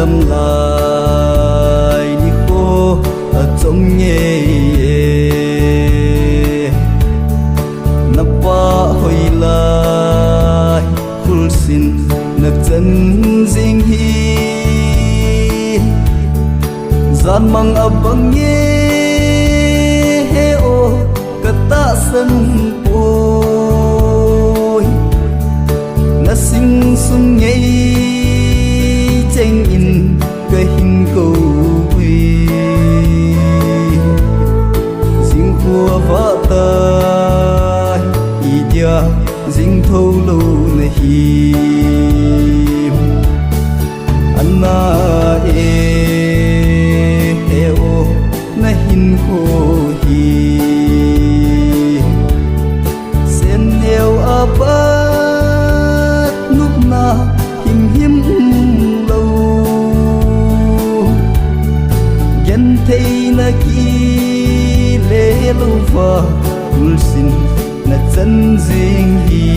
đâm lại đi khô ở trong nhẹ nắp qua hồi lại khul xin nắp chân dinh hi gian mang abang ye he o kata san poi na sing sum nhei chênh in cái hình cầu quy riêng khua vợ ta ý dia riêng thâu lâu na hiểm anna e o na hin khô hiểm sen neo apat núp na him him thấy na ki lê lâu và ul xin na chân riêng hi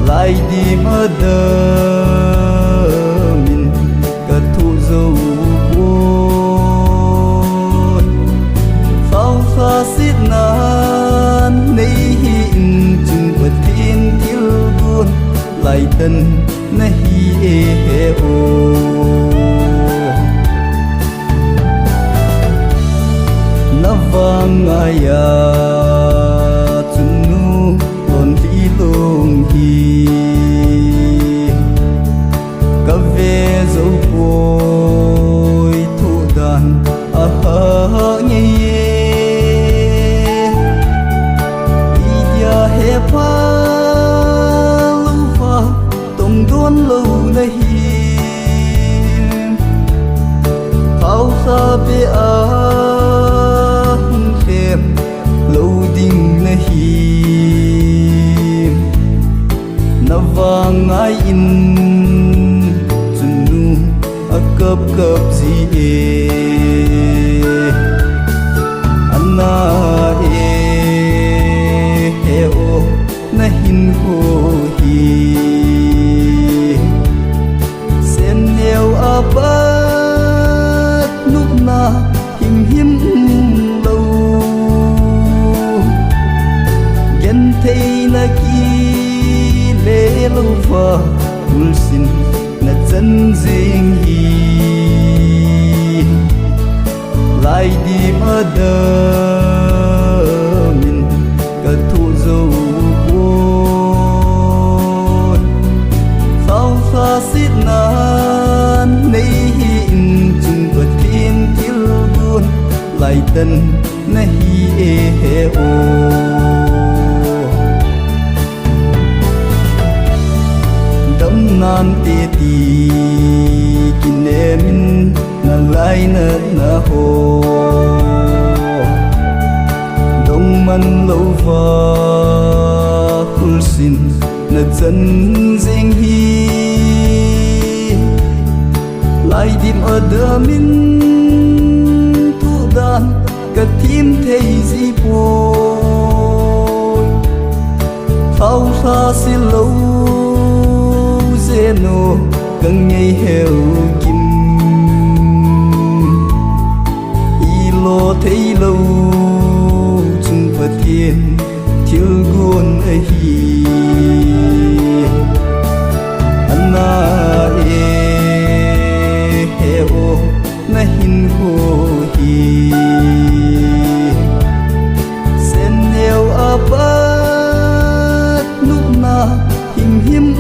lại đi mà đơ mình cả thu dâu buồn phao pha xít nan nay hin chung vật thiên thiếu buồn lại tân na hi e o vang aya chunu on ti long hi ka ve zo poi thu dan a ha nge ya he pa lu fa tong don lo na hi phao sa be a lâu đinh na hiểm na vang ai in chunu a cấp gì anna e o na hin ho hi sen neo apat nup na him him thấy na ki lê lâu và ul xin na chân riêng hi lại đi mà đơ mình cả thu dâu buồn phao pha xít nan nay hin chung vật thiên thiếu buồn lại tân na hi e o nan ti ti kinemin na lai na ho dong man lâu va khul xin na chân riêng hi lai dim ở đơ min thu đan cả thím thấy gì bôi phao xa xin lâu no cần nhây heo kim ilo thấy lâu chung vật thiên thiếu gôn ấy anna e o na hin ho hi sen neo apat nup na him him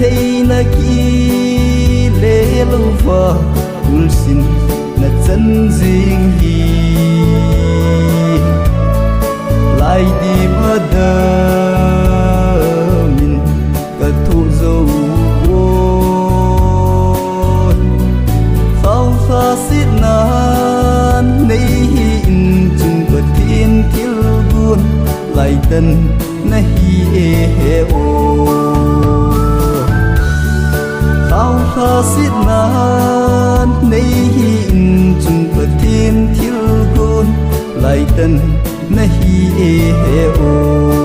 thấy na ki lê lâu và ul xin na chân riêng hi lại đi mà đơ mình cả thu dâu buồn phao pha xít nan nay hin chung vật thiên thiếu buồn lại tân na hi e o phao pha xít nan nay hin chung vật thiên thiếu gôn lại tân na hi e o